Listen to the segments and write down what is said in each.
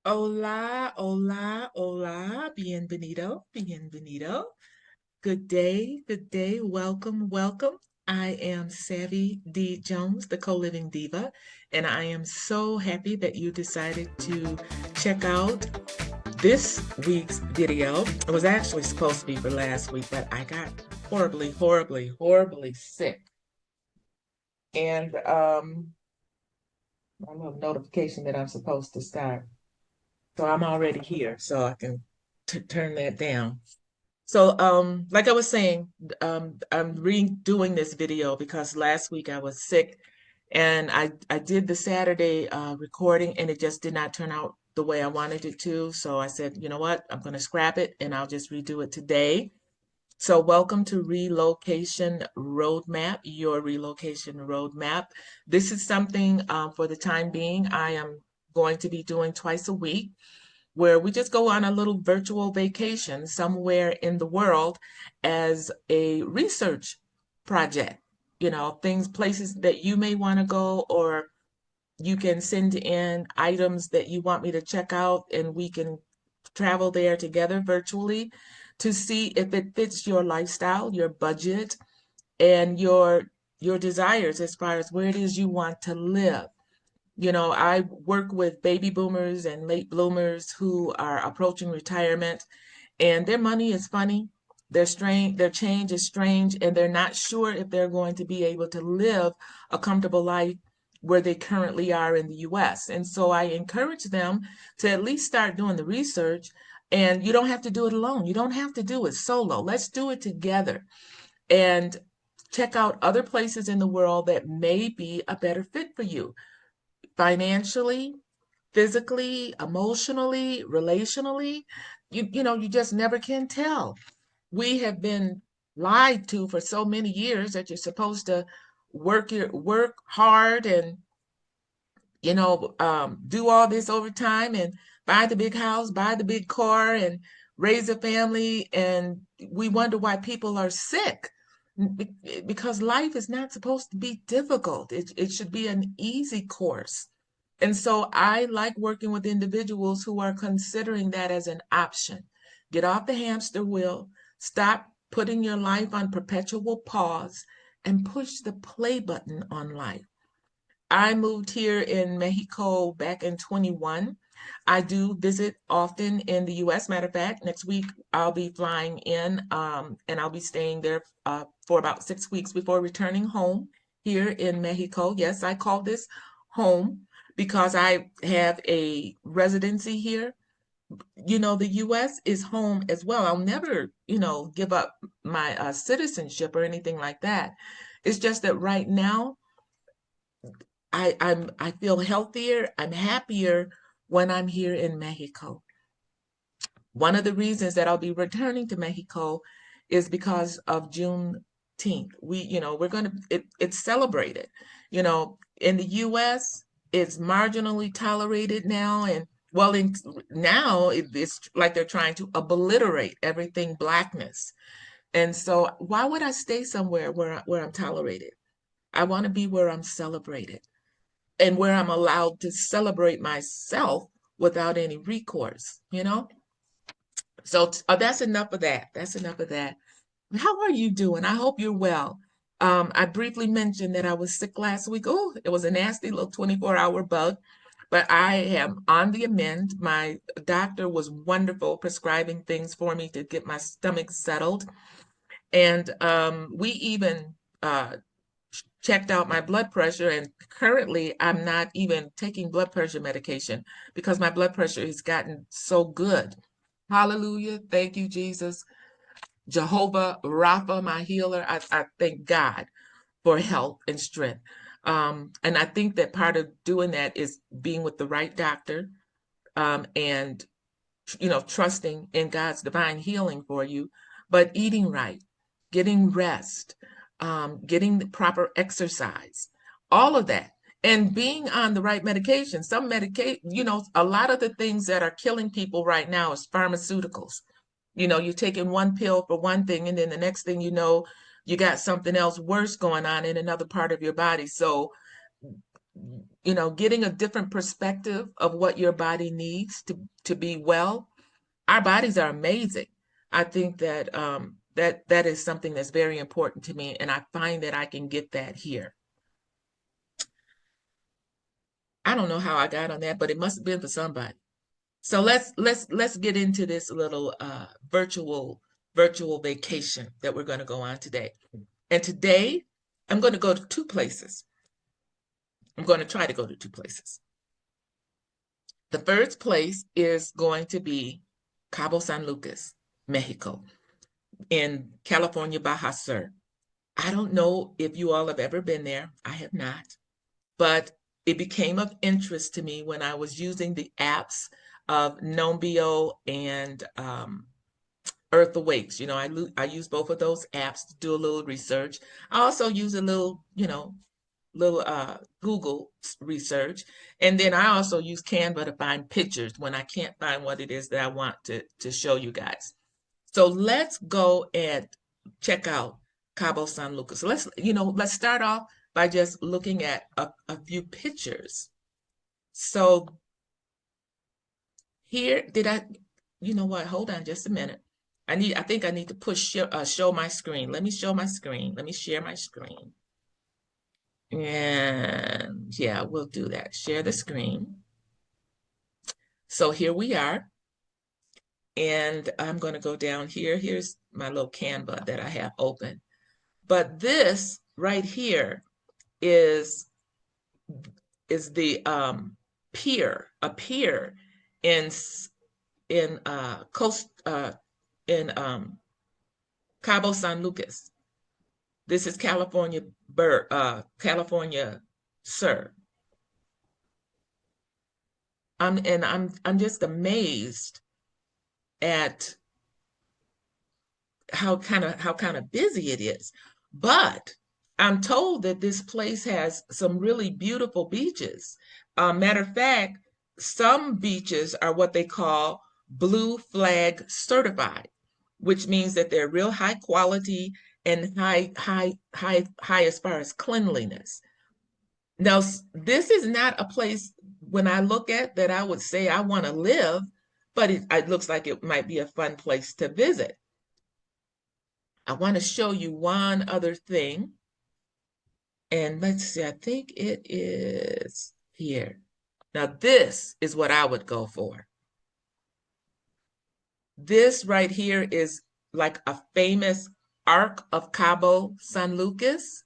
Hola, hola, hola, bienvenido, bienvenido. Good day, welcome, welcome. I am Savvy D. Jones, the co-living diva, and I am so happy that you decided to check out this week's video. It was actually supposed to be for last week, but I got horribly, horribly, horribly sick. And my little notification that I'm supposed to start. So I'm already here, so I can turn that down. So, like I was saying, I'm redoing this video because last week I was sick, and I did the Saturday recording, and it just did not turn out the way I wanted it to. So I said, you know what, I'm going to scrap it, and I'll just redo it today. So welcome to Relocation Roadmap, your relocation roadmap. This is something for the time being I am going to be doing twice a week, where we just go on a little virtual vacation somewhere in the world as a research project. You know, things, places that you may want to go, or you can send in items that you want me to check out, and we can travel there together virtually to see if it fits your lifestyle, your budget, and your desires as far as where it is you want to live. You know, I work with baby boomers and late bloomers who are approaching retirement, and their money is funny. Their change is strange, and they're not sure if they're going to be able to live a comfortable life where they currently are in the US. And so I encourage them to at least start doing the research. And you don't have to do it alone. You don't have to do it solo. Let's do it together and check out other places in the world that may be a better fit for you financially, physically, emotionally, relationally. You just never can tell. We have been lied to for so many years that you're supposed to work hard and do all this overtime and buy the big house, buy the big car, and raise a family. And we wonder why people are sick. Because life is not supposed to be difficult. It should be an easy course. And so I like working with individuals who are considering that as an option. Get off the hamster wheel, stop putting your life on perpetual pause, and push the play button on life. I moved here in Mexico back in 21. I do visit often in the US. Matter of fact, next week I'll be flying in and I'll be staying there for about 6 weeks before returning home here in Mexico. Yes, I call this home because I have a residency here. You know, the US is home as well. I'll never, give up my citizenship or anything like that. It's just that right now, I feel healthier, I'm happier when I'm here in Mexico. One of the reasons that I'll be returning to Mexico is because of Juneteenth. We're going to it's celebrated. In the US, it's marginally tolerated now, and well, now it's like they're trying to obliterate everything blackness. And so why would I stay somewhere where I'm tolerated? I want to be where I'm celebrated and where I'm allowed to celebrate myself without any recourse. So that's enough of that. That's enough of that. How are you doing? I hope you're well. I briefly mentioned that I was sick last week. Oh, it was a nasty little 24-hour bug, but I am on the amend. My doctor was wonderful prescribing things for me to get my stomach settled. And we even checked out my blood pressure, and currently I'm not even taking blood pressure medication because my blood pressure has gotten so good. Hallelujah. Thank you, Jesus. Jehovah Rapha, my healer. I thank God for health and strength. And I think that part of doing that is being with the right doctor, and trusting in God's divine healing for you, but eating right, getting rest, getting the proper exercise, all of that, and being on the right medication. A lot of the things that are killing people right now is pharmaceuticals. You're taking one pill for one thing, and then the next thing you know, you got something else worse going on in another part of your body. So getting a different perspective of what your body needs to be well. Our bodies are amazing. I think that that is something that's very important to me, and I find that I can get that here. I don't know how I got on that, but it must have been for somebody. So let's get into this little virtual vacation that we're going to go on today. And today I'm going to go to two places. I'm going to try to go to two places. The first place is going to be Cabo San Lucas, Mexico, in California, Baja Sur. I don't know if you all have ever been there. I have not, but it became of interest to me when I was using the apps of Nombio and Earth Awakes. I use both of those apps to do a little research. I also use a little, Google research. And then I also use Canva to find pictures when I can't find what it is that I want to show you guys. So let's go and check out Cabo San Lucas. So let's start off by just looking at a few pictures. So here, you know what? Hold on just a minute. I think I need to push show my screen. Let me show my screen. Let me share my screen. And yeah, we'll do that. Share the screen. So here we are. And I'm going to go down here. Here's my little Canva that I have open. But this right here is the pier, a pier in Costa in Cabo San Lucas. This is California Sur. I'm just amazed at how kind of busy it is. But I'm told that this place has some really beautiful beaches. Matter of fact, some beaches are what they call blue flag certified, which means that they're real high quality and high as far as cleanliness. Now, this is not a place when I look at that I would say I want to live, but it looks like it might be a fun place to visit. I want to show you one other thing. And let's see, I think it is here. Now, this is what I would go for. This right here is like a famous Arc of Cabo San Lucas.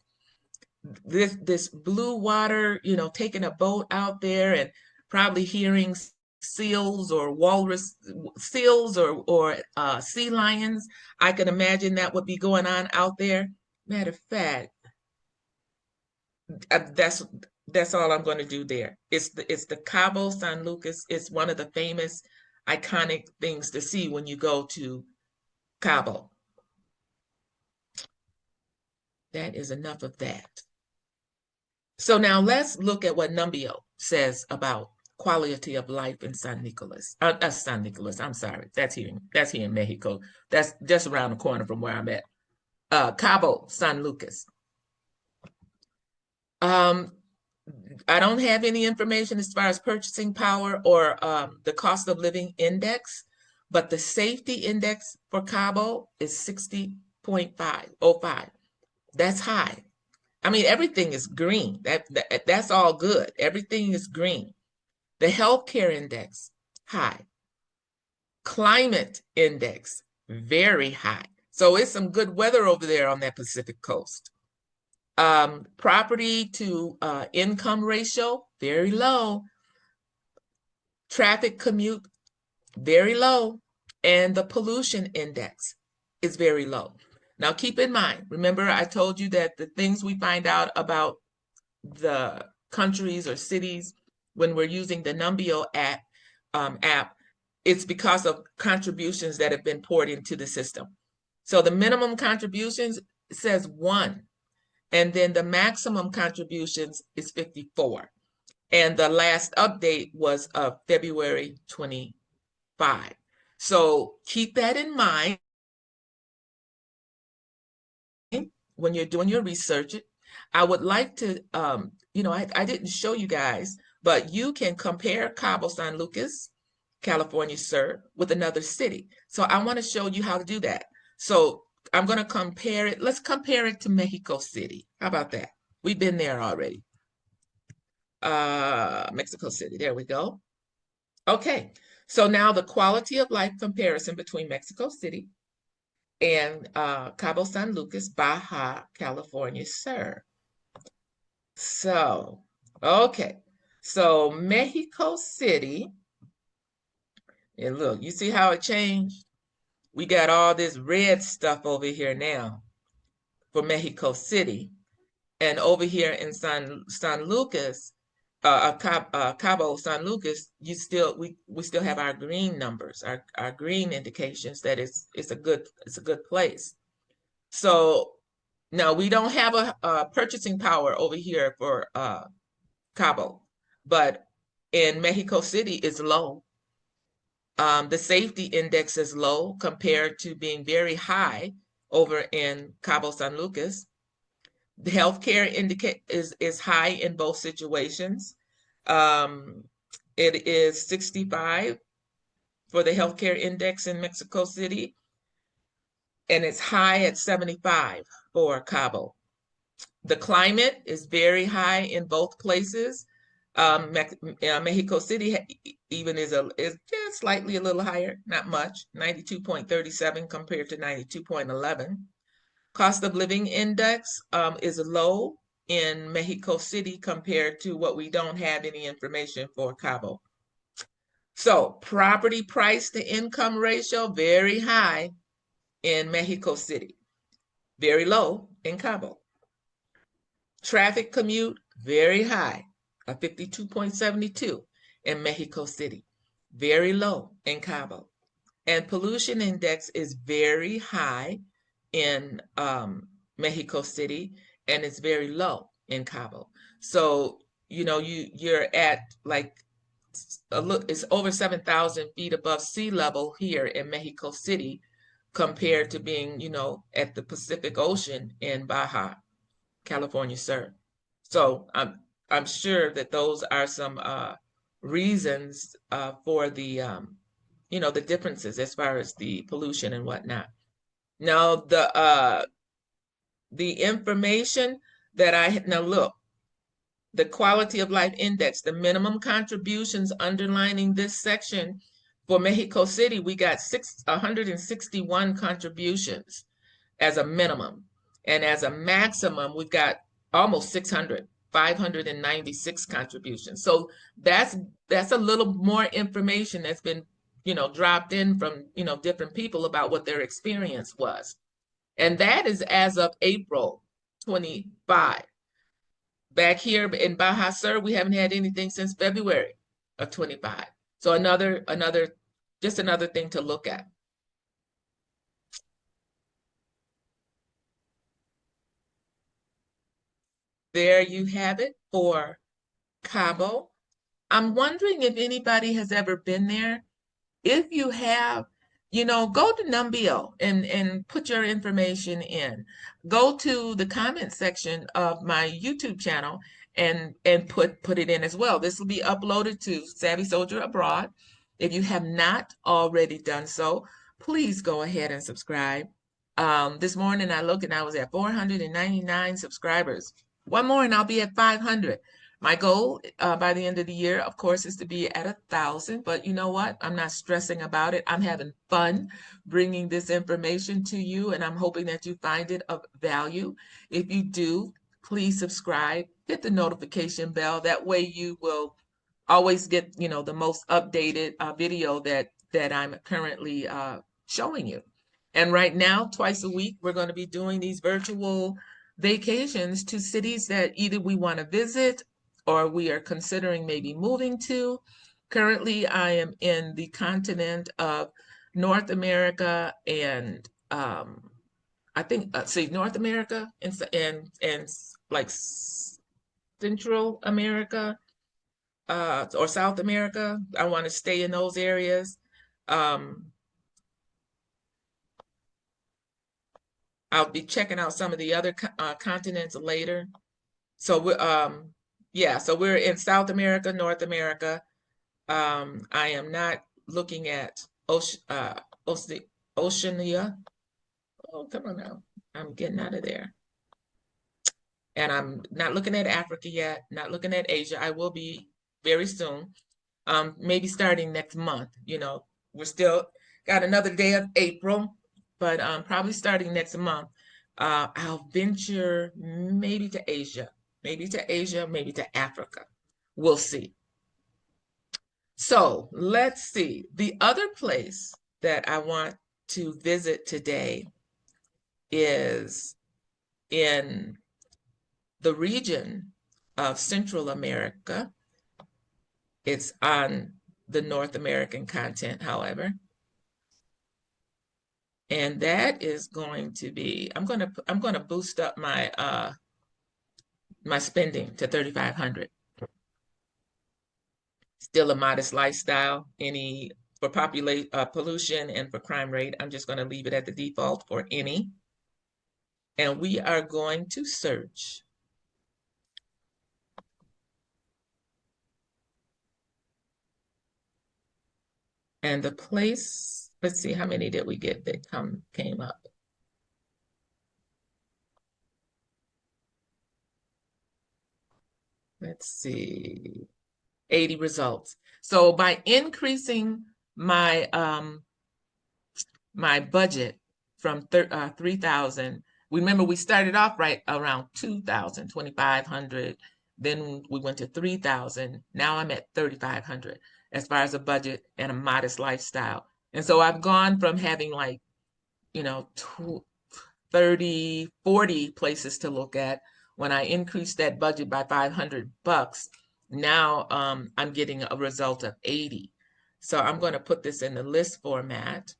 This blue water, taking a boat out there and probably hearing seals or walrus seals or sea lions. I can imagine that would be going on out there. Matter of fact, that's all I'm going to do there. It's the Cabo San Lucas. It's one of the famous iconic things to see when you go to Cabo. That is enough of that. So now let's look at what Numbio says about quality of life in San Nicolas. San Nicolas, I'm sorry. That's here in Mexico. That's just around the corner from where I'm at. Cabo San Lucas. I don't have any information as far as purchasing power or the cost of living index, but the safety index for Cabo is 60.505. That's high. I mean, everything is green. That's all good. Everything is green. The healthcare index, high. Climate index, very high. So it's some good weather over there on that Pacific coast. Property to income ratio, very low. Traffic commute, very low. And the pollution index is very low. Now, keep in mind, remember I told you that the things we find out about the countries or cities when we're using the Numbio app, it's because of contributions that have been poured into the system. So the minimum contributions says 1, and then the maximum contributions is 54. And the last update was of February 25. So keep that in mind when you're doing your research. I would like to, I didn't show you guys, but you can compare Cabo San Lucas, California Sur, with another city. So I want to show you how to do that. So I'm going to compare it. Let's compare it to Mexico City. How about that? We've been there already. Mexico City. There we go. Okay. So now the quality of life comparison between Mexico City and Cabo San Lucas, Baja California Sur. So, okay. So Mexico City, and look, you see how it changed? We got all this red stuff over here now for Mexico City. And over here in San Lucas, Cabo San Lucas, we still have our green numbers, our green indications that it's a good place. So now we don't have a purchasing power over here for Cabo, but in Mexico City it's low. The safety index is low compared to being very high over in Cabo San Lucas. The healthcare is high in both situations. It is 65 for the healthcare index in Mexico City, and it's high at 75 for Cabo. The climate is very high in both places. Mexico City even is just slightly a little higher, not much, 92.37 compared to 92.11. Cost of living index is low in Mexico City compared to what we don't have any information for Cabo. So property price to income ratio, very high in Mexico City, very low in Cabo. Traffic commute, very high, a 52.72 in Mexico City, very low in Cabo. And pollution index is very high in Mexico City, and it's very low in Cabo. So, you're at like it's over 7,000 feet above sea level here in Mexico City compared to being, at the Pacific Ocean in Baja California Sur. So I'm sure that those are some reasons for the the differences as far as the pollution and whatnot. Now the information that now look, the quality of life index, the minimum contributions underlining this section for Mexico City, we got 161 contributions as a minimum. And as a maximum, we've got almost 600, 596 contributions. So that's a little more information that's been, dropped in from, different people about what their experience was. And that is as of April 25. Back here in Baja Sur, we haven't had anything since February of 25. So another thing to look at. There you have it for Cabo. I'm wondering if anybody has ever been there. If you have, go to Numbeo and put your information in. Go to the comment section of my YouTube channel and put it in as well. This will be uploaded to Savvy Souljar Abroad. If you have not already done so, please go ahead and subscribe. This morning I looked and I was at 499 subscribers. One more and I'll be at 500. My goal by the end of the year, of course, is to be at 1,000. But you know what? I'm not stressing about it. I'm having fun bringing this information to you, and I'm hoping that you find it of value. If you do, please subscribe, hit the notification bell. That way you will always get, the most updated video that I'm currently showing you. And right now, twice a week, we're going to be doing these virtual vacations to cities that either we want to visit or we are considering maybe moving to. Currently, I am in the continent of North America and I think, North America and like Central America or South America. I want to stay in those areas. I'll be checking out some of the other continents later. So yeah, so we're in South America, North America. I am not looking at Oceania. Oh, come on now. I'm getting out of there. And I'm not looking at Africa yet, not looking at Asia. I will be very soon. Maybe starting next month. You know, we're still got another day of April, but probably starting next month. I'll venture maybe to Asia, maybe to Asia, maybe to Africa. We'll see. So let's see. The other place that I want to visit today is in the region of Central America. It's on the North American continent, however. And that is going to be, I'm gonna boost up my my spending to 3,500. Still a modest lifestyle. Any for pollution and for crime rate, I'm just going to leave it at the default for any. And we are going to search. And the place, let's see, how many did we get that came up? Let's see, 80 results. So by increasing my my budget from 3,000, remember we started off right around 2,000, 2,500. Then we went to 3,000. Now I'm at 3,500 as far as a budget and a modest lifestyle. And so I've gone from having like, you know, 30, 40 places to look at. When I increased that budget by $500, now I'm getting a result of 80. So I'm going to put this in the list format.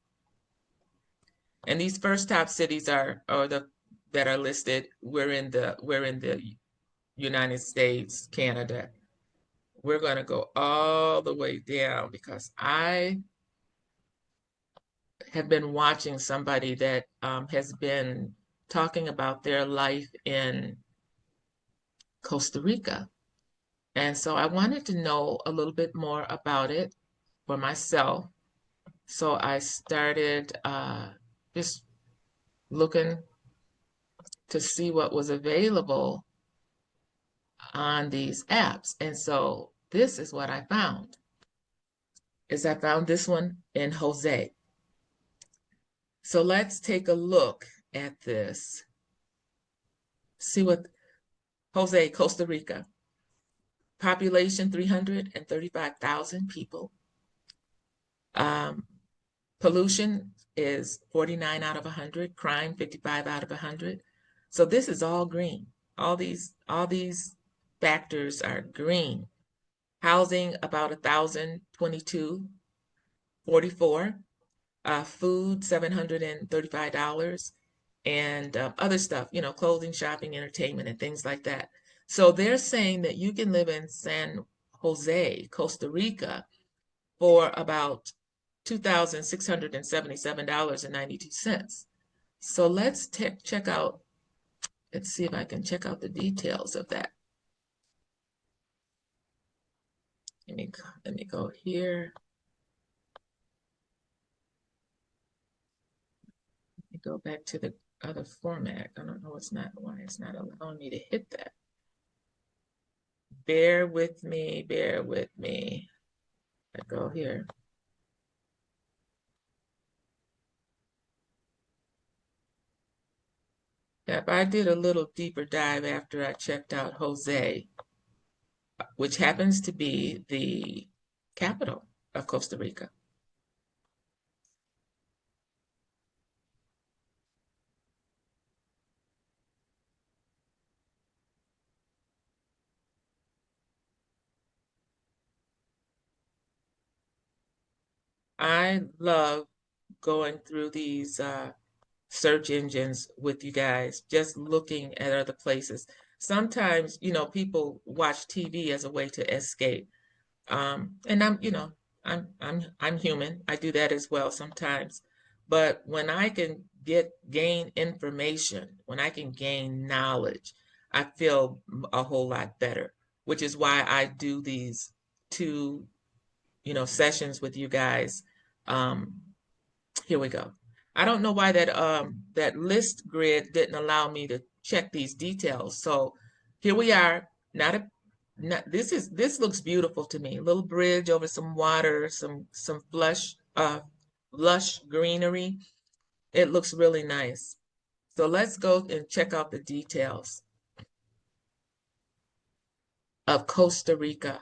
And these first top cities are the that are listed. We're in the United States, Canada. We're going to go all the way down because I have been watching somebody that has been talking about their life in Costa Rica. And so I wanted to know a little bit more about it for myself. So I started just looking to see what was available on these apps. And so this is what I found. I found this one in Jose. So let's take a look at this. See what Jose, Costa Rica. Population 335,000 people. Pollution is 49 out of 100. Crime 55 out of 100. So this is all green. All these factors are green. Housing about 1,022, 44. Food $735, and other stuff, you know, clothing, shopping, entertainment, and things like that. So they're saying that you can live in San Jose, Costa Rica, for about $2,677.92. So let's check out. Let's see if I can check out the details of that. Let me go here. Let me go back to the other format. I don't know why it's not allowing me to hit that. Bear with me, bear with me. I go here. Yep, I did a little deeper dive after I checked out Jose, which happens to be the capital of Costa Rica. I love going through these search engines with you guys, just looking at other places. Sometimes, you know, people watch TV as a way to escape. And I'm, you know, I'm human. I do that as well sometimes. But when I can gain information, when I can gain knowledge, I feel a whole lot better. which is why I do these two, sessions with you guys. Here we go. I don't know why that list grid didn't allow me to check these details. So here we are. This looks beautiful to me. A little bridge over some water, some lush greenery. It looks really nice. So let's go and check out the details of Costa Rica.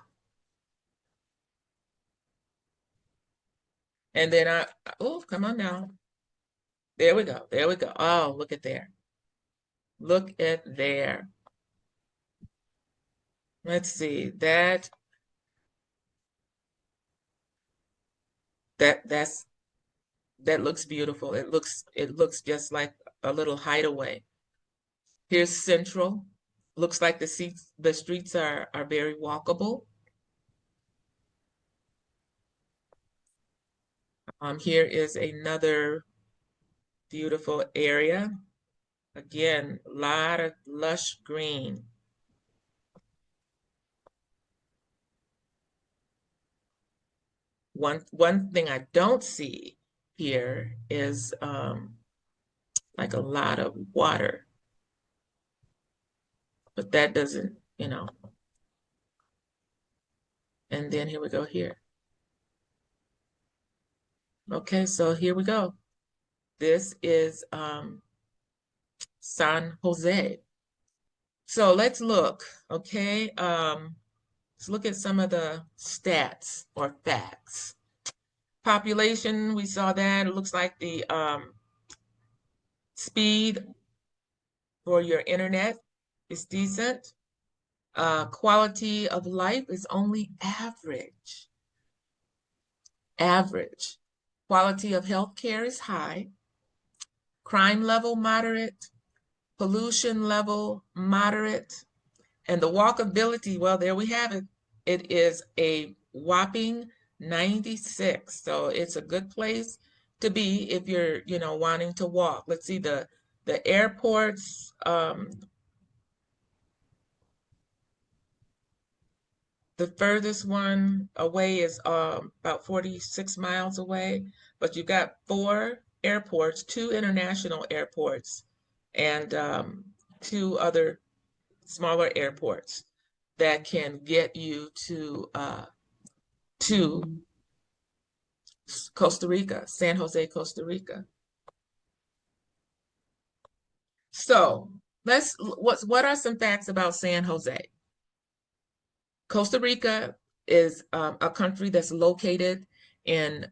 And then oh, come on now. There we go. There we go. Oh, look at there. Look at there. Let's see. That looks beautiful. It looks just like a little hideaway. Here's Central. Looks like the streets are very walkable. Here is another beautiful area. Again, a lot of lush green. One thing I don't see here is like a lot of water, but that doesn't, and then here we go here. Okay, so here we go. This is San Jose. So let's look, okay? Let's look at some of the stats or facts. Population, we saw that. It looks like the speed for your internet is decent. Quality of life is only average. Average. Quality of health care is high. Crime level moderate. Pollution level moderate. And the walkability, well, there we have it. It is a whopping 96. So it's a good place to be if you're, wanting to walk. Let's see the airports. The furthest one away is about 46 miles away, but you've got 4 airports, 2 international airports, and 2 other smaller airports that can get you to Costa Rica, San Jose, Costa Rica. So what are some facts about San Jose? Costa Rica is a country that's located in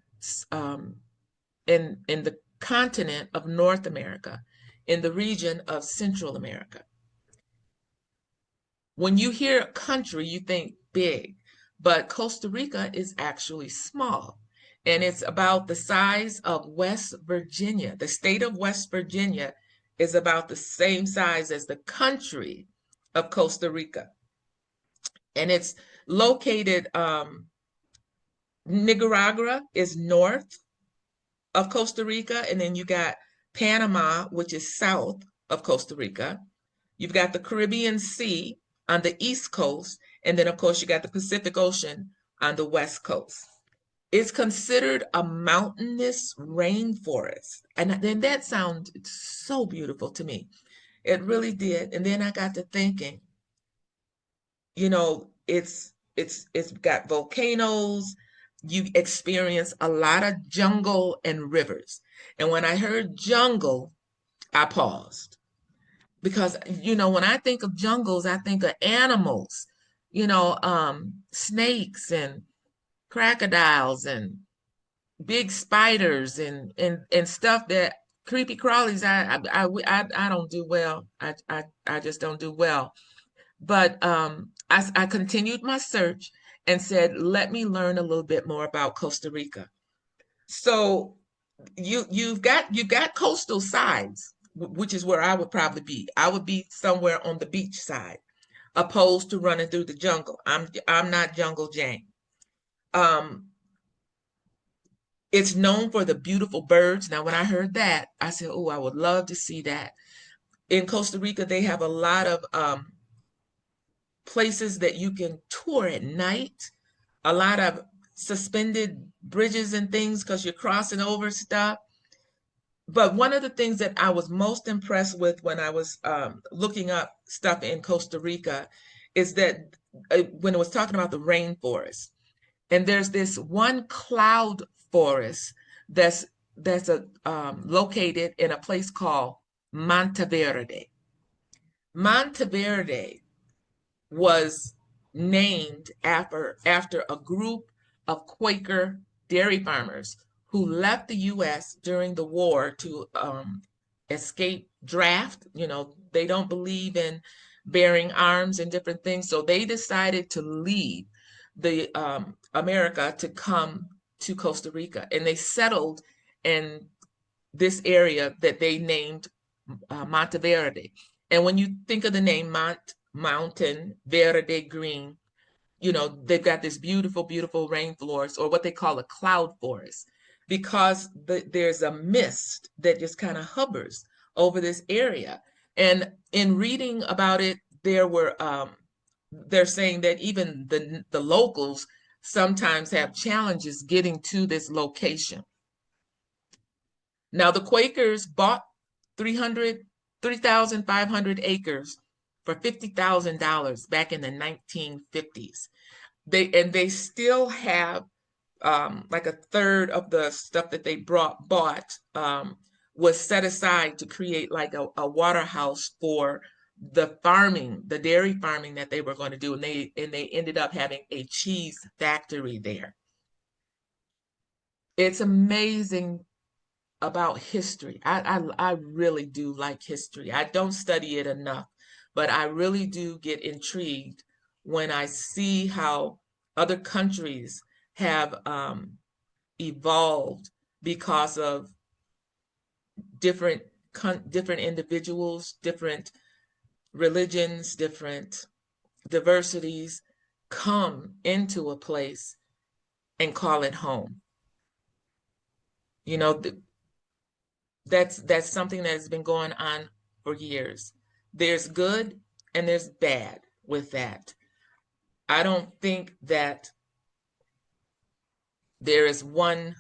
the continent of North America, in the region of Central America. When you hear country, you think big, but Costa Rica is actually small, and it's about the size of West Virginia. The state of West Virginia is about the same size as the country of Costa Rica. And it's located, Nicaragua is north of Costa Rica, and then you got Panama, which is south of Costa Rica. You've got the Caribbean Sea on the east coast, and then of course you got the Pacific Ocean on the west coast. It's considered a mountainous rainforest, and then that sounded so beautiful to me. It really did. And then I got to thinking, it's got volcanoes. You experience a lot of jungle and rivers. And when I heard jungle, I paused, because when I think of jungles, I think of animals, snakes and crocodiles and big spiders and stuff, that creepy crawlies. I don't do well. I just don't do well. But I continued my search and said, let me learn a little bit more about Costa Rica. So you've got coastal sides, which is where I would probably be. I would be somewhere on the beach side, opposed to running through the jungle. I'm not Jungle Jane. It's known for the beautiful birds. Now, when I heard that, I said, oh, I would love to see that. In Costa Rica, they have a lot of places that you can tour at night, a lot of suspended bridges and things because you're crossing over stuff. But one of the things that I was most impressed with when I was looking up stuff in Costa Rica is that when it was talking about the rainforest, and there's this one cloud forest that's located in a place called Monteverde. Monteverde was named after a group of Quaker dairy farmers who left the U.S. during the war to escape draft. You know, they don't believe in bearing arms and different things, so they decided to leave the America to come to Costa Rica, and they settled in this area that they named Monteverde. And when you think of the name mountain, verde, green, you know, they've got this beautiful, beautiful rainforest, or what they call a cloud forest, because there's a mist that just kind of hovers over this area. And in reading about it, they're saying that even the locals sometimes have challenges getting to this location. Now, the Quakers bought 3,500 acres for $50,000 back in the 1950s. They still have like a third of the stuff that they bought was set aside to create like a water house for the farming, the dairy farming that they were going to do, and they ended up having a cheese factory there. It's amazing about history. I really do like history. I don't study it enough, but I really do get intrigued when I see how other countries have evolved because of different individuals, different religions, different diversities come into a place and call it home. You know, that's something that has been going on for years. There's good and there's bad with that. I don't think that there is one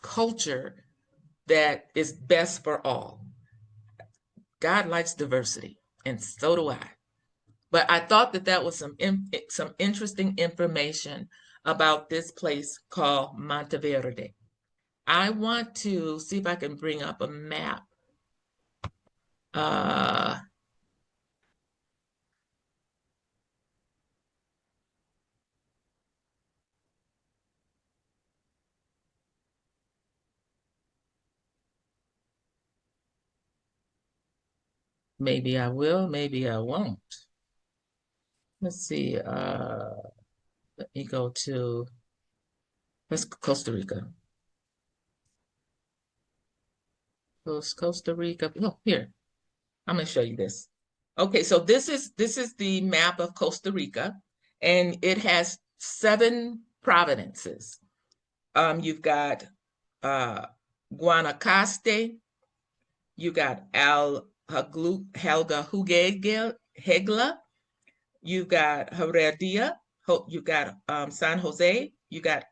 culture that is best for all. God likes diversity, and so do I. But I thought that was some interesting information about this place called Monteverde. I want to see if I can bring up a map. Maybe I will, maybe I won't. Let's see. Let me go to Costa Rica. Costa Rica. Oh, here. I'm going to show you this. Okay, so this is the map of Costa Rica, and it has 7 provinces. You've got Guanacaste, you got Hegla, you got Heredia, you got San Jose, you got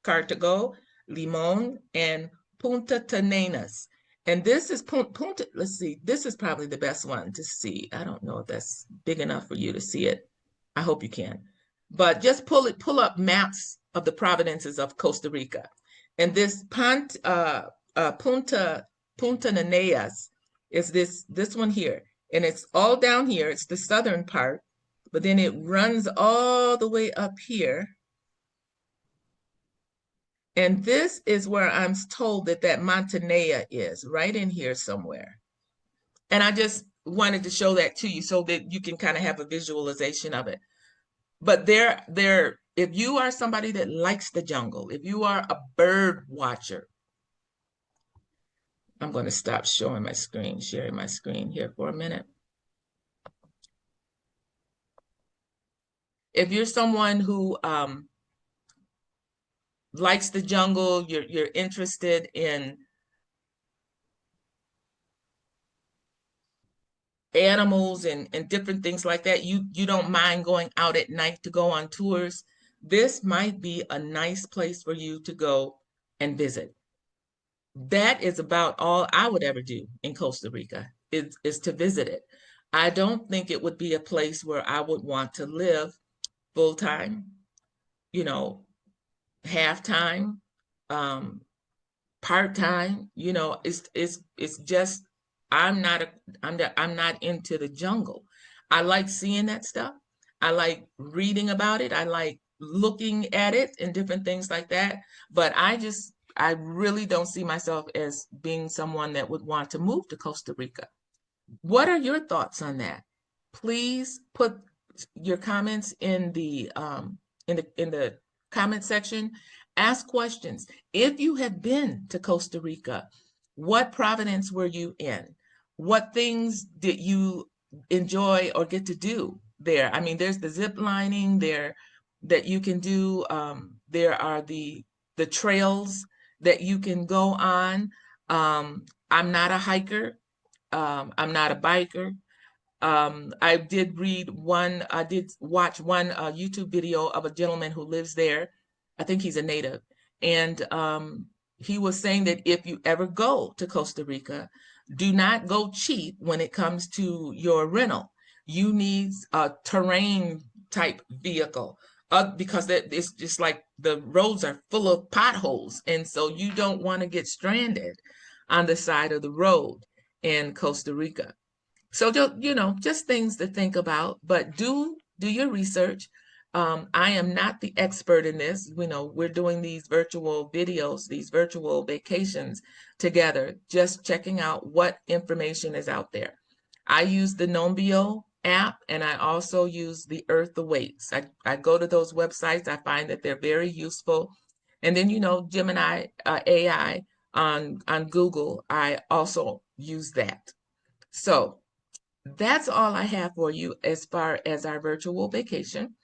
Cartago, Limon, and Punta Tenenas. And this is Punta, let's see, this is probably the best one to see. I don't know if that's big enough for you to see it. I hope you can. But just pull up maps of the provinces of Costa Rica. And this Punta Neneas is this one here. And it's all down here. It's the southern part, but then it runs all the way up here. And this is where I'm told that Montanea is, right in here somewhere. And I just wanted to show that to you so that you can kind of have a visualization of it. But if you are somebody that likes the jungle, if you are a bird watcher, I'm going to stop sharing my screen here for a minute. If you're someone who likes the jungle, you're interested in animals and different things like that, you don't mind going out at night to go on tours, this might be a nice place for you to go and visit. That is about all I would ever do in Costa Rica, is to visit it. I don't think it would be a place where I would want to live full time, you know, half time, um, part time. It's just I'm not into the jungle. I like seeing that stuff. I like reading about it. I like looking at it and different things like that. But I really don't see myself as being someone that would want to move to Costa Rica. What are your thoughts on that? Please put your comments in the comment section. Ask questions. If you have been to Costa Rica, what province were you in? What things did you enjoy or get to do there? I mean, there's the zip lining there that you can do. There are the trails that you can go on. I'm not a hiker. I'm not a biker. I did watch one YouTube video of a gentleman who lives there. I think he's a native. And he was saying that if you ever go to Costa Rica, do not go cheap when it comes to your rental. You need a terrain type vehicle because it's just like the roads are full of potholes. And so you don't want to get stranded on the side of the road in Costa Rica. So just things to think about, but do your research. I am not the expert in this. We're doing these virtual videos, these virtual vacations together, just checking out what information is out there. I use the Nombio app, and I also use the Earth Awaits. I go to those websites. I find that they're very useful. And then, Gemini AI on Google, I also use that. So that's all I have for you as far as our virtual vacation.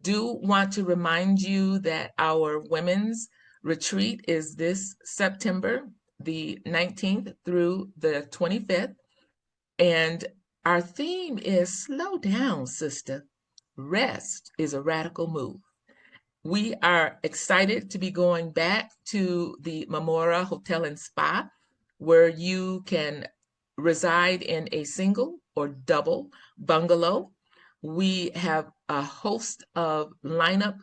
Do want to remind you that our women's retreat is this September, the 19th through the 25th. And our theme is slow down, sister. Rest is a radical move. We are excited to be going back to the Mamora Hotel and Spa, where you can reside in a single or double bungalow. We have a host of lineup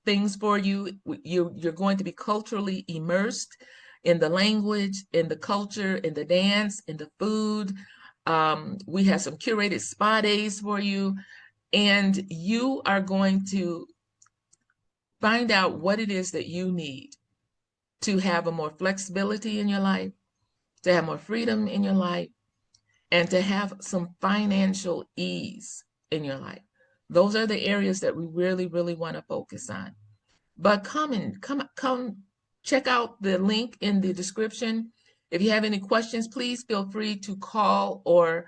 things for you. You're going to be culturally immersed in the language, in the culture, in the dance, in the food. We have some curated spa days for you, and you are going to find out what it is that you need to have a more flexibility in your life, to have more freedom in your life, and to have some financial ease in your life. Those are the areas that we really, really want to focus on. But come check out the link in the description. If you have any questions, please feel free to call or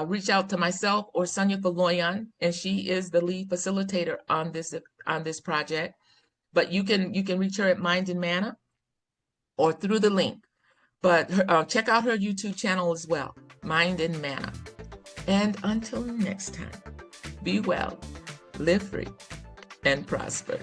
reach out to myself or Sonia Faloyan, and she is the lead facilitator on this project. But you can reach her at Mind and Manna or through the link. But check out her YouTube channel as well, Mind and Manna. And until next time, be well, live free, and prosper.